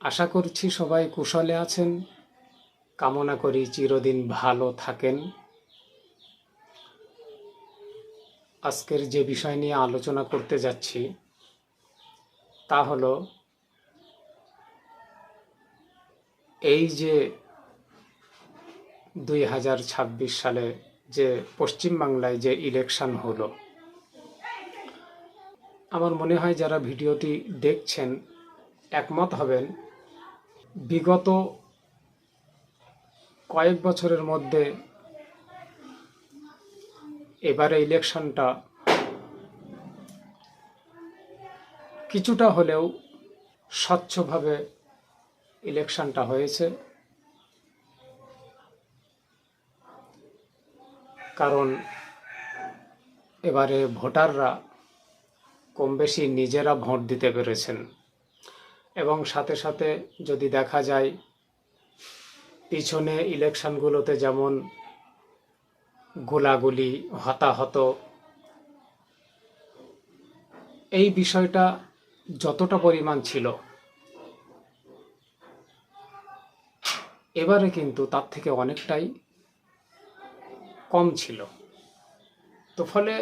আশা করছি সবাই কুশলে আছেন। কামনা করি চিরদিন ভালো থাকেন। আজকের যে বিষয় নিয়ে আলোচনা করতে যাচ্ছি তা হলো এই যে 2026 সালে যে পশ্চিমবাংলায় যে ইলেকশন হলো, আমার মনে হয় যারা ভিডিওটি দেখছেন একমত হবেন, বিগত কয়েক বছরের মধ্যে এবারে ইলেকশনটা কিছুটা হলেও স্বচ্ছভাবে ইলেকশনটা হয়েছে। কারণ এবারে ভোটাররা কম বেশি নিজেরা ভোট দিতে পেরেছেন, এবং সাথে সাথে যদি দেখা যায় পিছনে ইলেকশনগুলোতে যেমন গোলাগুলি, হতাহত, এই বিষয়টা যতটা পরিমাণ ছিল এবারে কিন্তু তার থেকে অনেকটাই কম ছিল। তো ফলে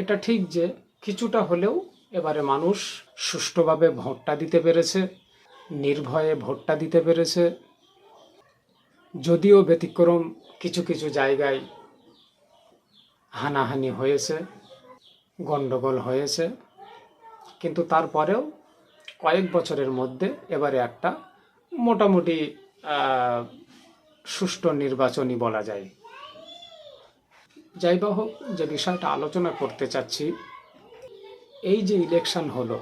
এটা ঠিক যে কিছুটা হলেও এবারে মানুষ সুষ্ঠুভাবে ভোটটা দিতে পেরেছে, নির্ভয়ে ভোটটা দিতে পেরেছে। যদিও ব্যতিক্রম কিছু কিছু জায়গায় হানাহানি হয়েছে, গণ্ডগোল হয়েছে, কিন্তু তারপরেও কয়েক বছরের মধ্যে এবারে একটা মোটামুটি সুষ্ঠু নির্বাচনই বলা যায়। যাই বা হোক, যে বিষয়টা আলোচনা করতে চাচ্ছি, এই যে ইলেকশন হলো,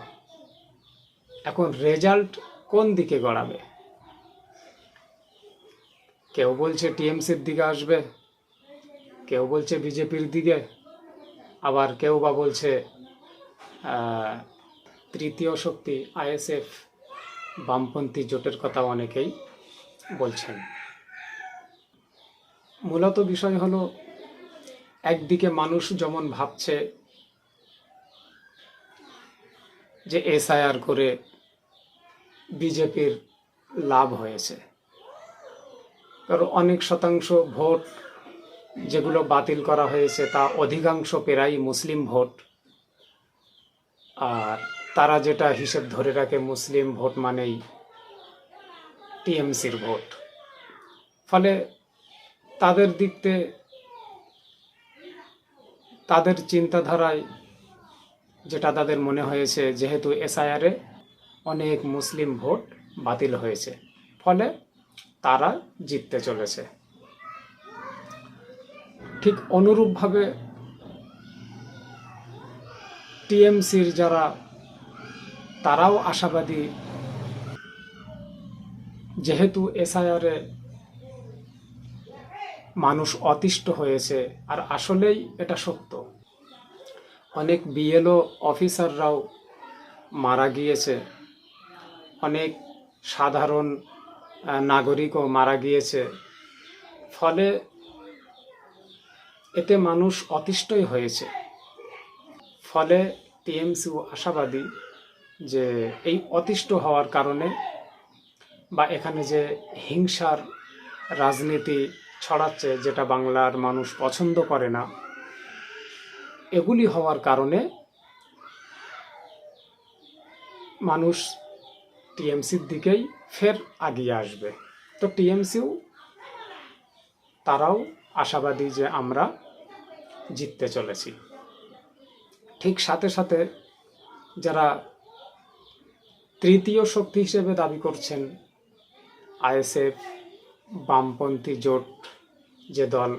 এখন রেজাল্ট কোন দিকে গড়াবে? কেউ বলছে টিএমসির দিকে আসবে, কেউ বলছে বিজেপির দিকে, আবার কেউ বা বলছে তৃতীয় শক্তি আইএসএফ বামপন্থী জোটের কথা অনেকেই বলছেন। মূলত বিষয় হলো, একদিকে মানুষ যেমন ভাবছে যে এসআইআর করে বিজেপির লাভ হয়েছে, কারণ অনেক শতাংশ ভোট যেগুলো বাতিল করা হয়েছে তা অধিকাংশ প্রায় মুসলিম ভোট, আর তারা যেটা হিসেব ধরে রাখে মুসলিম ভোট মানেই টিএমসির ভোট। ফলে তাদের দিকতে, তাদের চিন্তাধারায় যেটা তাদের মনে হয়েছে, যেহেতু এসআইআরে অনেক মুসলিম ভোট বাতিল হয়েছে, ফলে তারা জিততে চলেছে। ঠিক অনুরূপভাবে টিএমসির যারা, তারাও আশাবাদী, যেহেতু এসআইআরে মানুষ অতিষ্ঠ হয়েছে, আর আসলেই এটা সত্য, অনেক বিএলও অফিসাররাও মারা গিয়েছে, অনেক সাধারণ নাগরিকও মারা গিয়েছে। ফলে এতে মানুষ অতিষ্ঠই হয়েছে। ফলে টিএমসিও আশাবাদী যে এই অতিষ্ঠ হওয়ার কারণে, বা এখানে যে হিংসার রাজনীতি ছড়াচ্ছে, যেটা বাংলার মানুষ পছন্দ করে না, এগুলি হওয়ার কারণে মানুষ টিএমসির দিকেই ফের আগিয়ে আসবে। তো টিএমসিও তারাও আশাবাদী যে আমরা জিততে চলেছি। ঠিক সাথে সাথে যারা তৃতীয় শক্তি হিসেবে দাবি করছেন, আইএসএফ বামপন্থী জোট যে দল,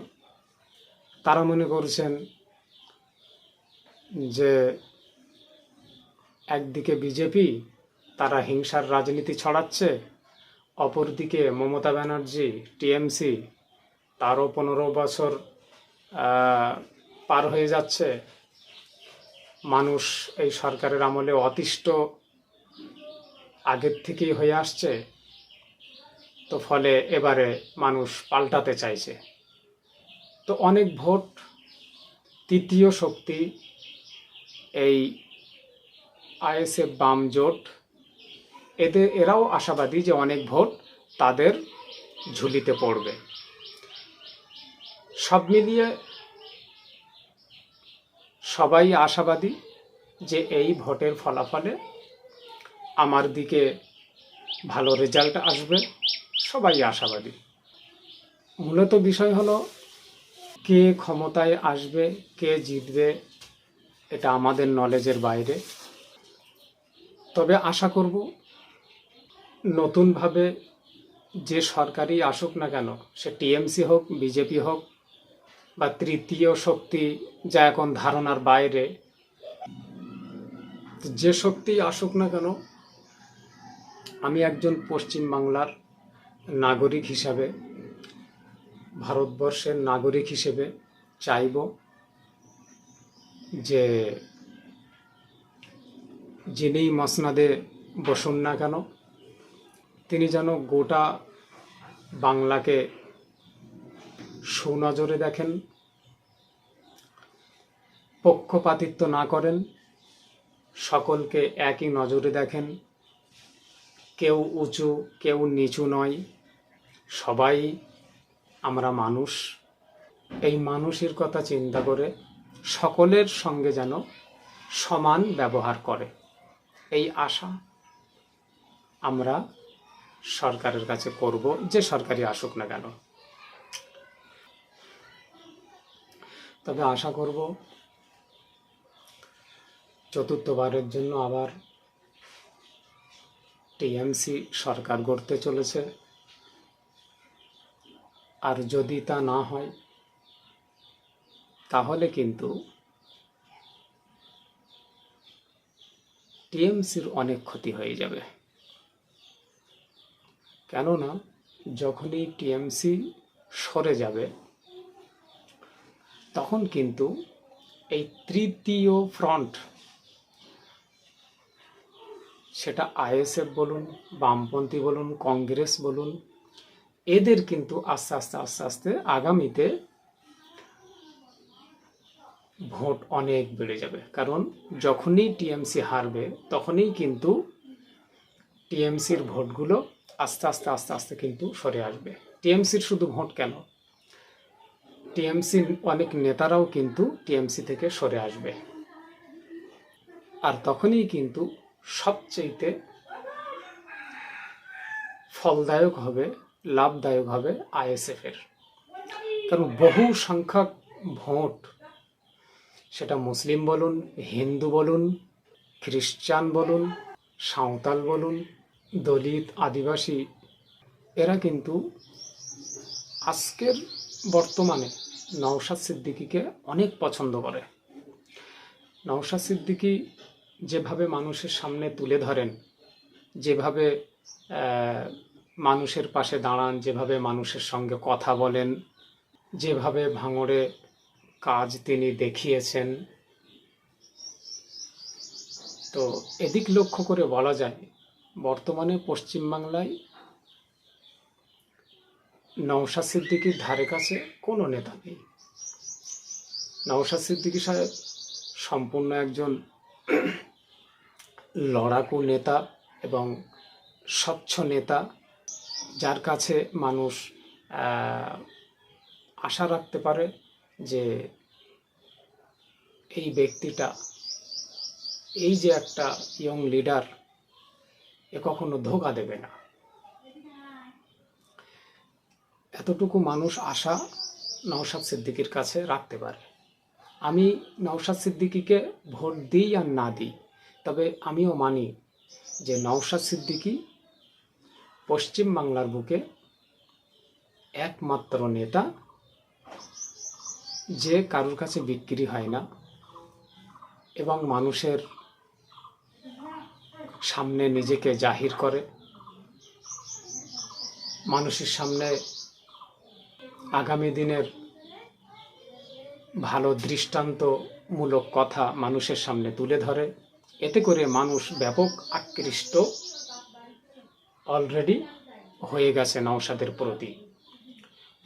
তারা মনে করছেন যে একদিকে বিজেপি, তারা হিংসার রাজনীতি ছড়াচ্ছে, অপরদিকে মমতা ব্যানার্জি টিএমসি, তারও 15 বছর পার হয়ে যাচ্ছে, মানুষ এই সরকারের আমলে অতিষ্ঠ আগের থেকেই হয়ে আসছে। তো ফলে এবারে মানুষ পাল্টাতে চাইছে। তো অনেক ভোট তৃতীয় শক্তি, এই আইএসএফ বাম জোট এরাও আশাবাদী যে অনেক ভোট তাদের ঝুলিতে পড়বে। সব মিলিয়ে সবাই আশাবাদী যে এই ভোটের ফলাফলে আমার দিকে ভালো রেজাল্ট আসবে, সবাই আশাবাদী। মূলত বিষয় হলো কে ক্ষমতায় আসবে, কে জিতবে, এটা আমাদের নলেজের বাইরে। তবে আশা করব নতুনভাবে যে সরকারই আসুক না কেন, সে টিএমসি হোক, বিজেপি হোক বা তৃতীয় শক্তি যা এখন ধারণার বাইরে, যে শক্তি আসুক না কেন, আমি একজন পশ্চিমবাংলার নাগরিক হিসাবে, ভারতবর্ষের নাগরিক হিসেবে চাইব যে যিনি মসনদে বসুন না কেন, তিনি যেন গোটা বাংলাকে সুনজরে দেখেন, পক্ষপাতিত্ব না করেন, সকলকে একই নজরে দেখেন, কেউ উঁচু কেউ নিচু নয়, সবাই আমরা মানুষ। এই মানুষের কথা চিন্তা করে সকলের সঙ্গে যেন সমান ব্যবহার করে, এই আশা আমরা সরকারের কাছে করব, যে সরকারই আসুক না কেন। তবে আশা করব চতুর্থবারের জন্য আবার টিএমসি সরকার গড়তে চলেছে। আর যদি তা না হয় তাহলে কিন্তু টিএমসির অনেক ক্ষতি হয়ে যাবে। কেননা যখনই টিএমসি সরে যাবে তখন কিন্তু এই তৃতীয় ফ্রন্ট, সেটা আইএসএফ বলুন, বামপন্থী বলুন, কংগ্রেস বলুন, এদের কিন্তু আস্তে আস্তে আগামীতে ভোট অনেক বেড়ে যাবে। কারণ যখনই টিএমসি হারবে তখনই কিন্তু টিএমসির ভোটগুলো আস্তে আস্তে কিন্তু সরে আসবে। টিএমসির শুধু ভোট কেন, টিএমসির অনেক নেতারাও কিন্তু টিএমসি থেকে সরে আসবে। আর তখনই কিন্তু সবচেয়ে ফলদায়ক হবে, লাভদায়ক হবে আইএসএফের। কারণ বহু সংখ্যক ভোট, সেটা মুসলিম বলুন, হিন্দু বলুন, খ্রিস্টান বলুন, সাঁওতাল বলুন, দলিত, আদিবাসী, এরা কিন্তু আজকের বর্তমানে নওশাদ সিদ্দিকীকে অনেক পছন্দ করে। নওশাদ সিদ্দিকী যেভাবে মানুষের সামনে তুলে ধরেন, যেভাবে মানুষের পাশে দাঁড়ান, যেভাবে মানুষের সঙ্গে কথা বলেন, যেভাবে ভাঙড়ে কাজ তিনি দেখিয়েছেন, তো এদিক লক্ষ্য করে বলা যায় বর্তমানে পশ্চিমবাংলায় নওশাদ সিদ্দিকীর ধারে কাছে কোনো নেতা নেই। নওশাদ সিদ্দিকী সাহেব সম্পূর্ণ একজন লড়াকু নেতা এবং স্বচ্ছ নেতা, যার কাছে মানুষ আশা রাখতে পারে যে এই ব্যক্তিটা, এই যে একটা ইয়ং লিডার, এ কখনো ধোঁকা দেবে না। এতটুকু মানুষ আশা নওশাদ সিদ্দিকীর কাছে রাখতে পারে। আমি নওশাদ সিদ্দিকীকে ভোট দিই আর না দিই, তবে আমিও মানি যে নওশাদ সিদ্দিকী পশ্চিমবাংলার বুকে একমাত্র নেতা যে কারোর কাছে বিক্রি হয় না এবং মানুষের সামনে নিজেকে জাহির করে, মানুষের সামনে আগামী দিনের ভালো দৃষ্টান্তমূলক কথা মানুষের সামনে তুলে ধরে। এতে করে মানুষ ব্যাপক আকৃষ্ট অলরেডি হয়ে গেছে নওশাদের প্রতি।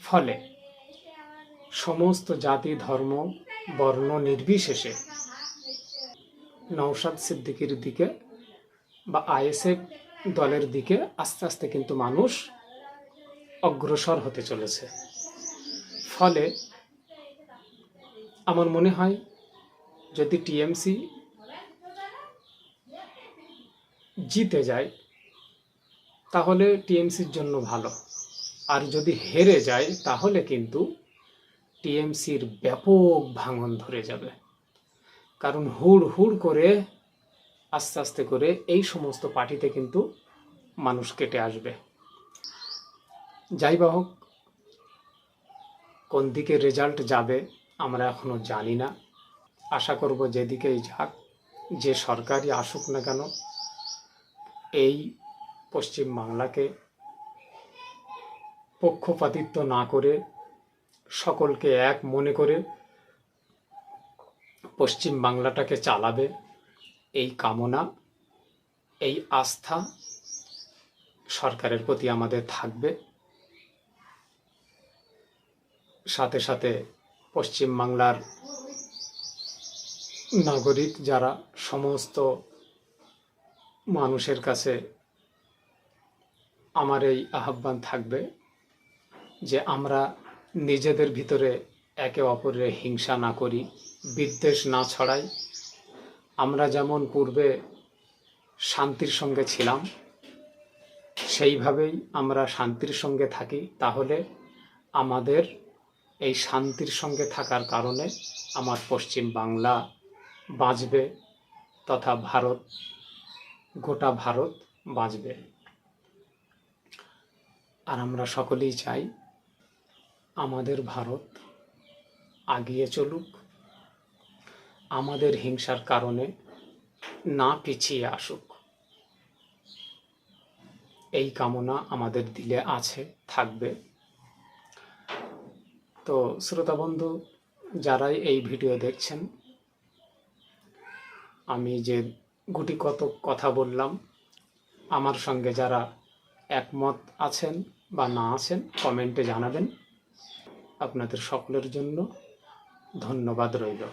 ফলে সমস্ত জাতি, ধর্ম, বর্ণ নির্বিশেষে নওশাদ সিদ্দিকীর দিকে বা আইএসএফ দলের দিকে আস্তে আস্তে কিন্তু মানুষ অগ্রসর হতে চলেছে। ফলে আমার মনে হয় যদি টিএমসি জিতে যায় তাহলে টিএমসির জন্য ভালো, আর যদি হেরে যায় তাহলে কিন্তু টিএমসির ব্যাপক ভাঙন ধরে যাবে। কারণ হুড় হুড় করে আস্তে আস্তে করে এই সমস্ত পার্টিতে কিন্তু মানুষ কেটে আসবে। যাই বা হোক, কোন দিকে রেজাল্ট যাবে আমরা এখনো জানি না। আশা করব যেদিকেই যাক, যে সরকারই আসুক না কেন, এই পশ্চিম বাংলাকে পক্ষপাতিত্ব না করে সকলকে এক মনে করে পশ্চিম বাংলাটাকে চালাবে, এই কামনা, এই আস্থা সরকারের প্রতি আমাদের থাকবে। সাথে সাথে পশ্চিম বাংলার নাগরিক যারা, সমস্ত মানুষের কাছে আমার এই আহ্বান থাকবে যে আমরা নিজেদের ভিতরে একে অপরের হিংসা না করি, বিদ্বেষ না ছড়াই। আমরা যেমন পূর্বে শান্তির সঙ্গে ছিলাম সেইভাবেই আমরা শান্তির সঙ্গে থাকি, তাহলে আমাদের এই শান্তির সঙ্গে থাকার কারণে আমার পশ্চিম বাংলা বাঁচবে, তথা ভারত, গোটা ভারত বাঁচবে। আর আমরা সকলেই চাই আমাদের ভারত এগিয়ে চলুক, আমাদের হিংসার কারণে না পিছিয়ে আসুক, এই কামনা আমাদের দিলে আছে, থাকবে। তো শ্রোতা বন্ধু যারাই এই ভিডিও দেখছেন, আমি যে গুটি কত কথা বললাম, আমার সঙ্গে যারা একমত আছেন বা না আছেন কমেন্টে জানাবেন। আপনাদের সকলের জন্য ধন্যবাদ রইল।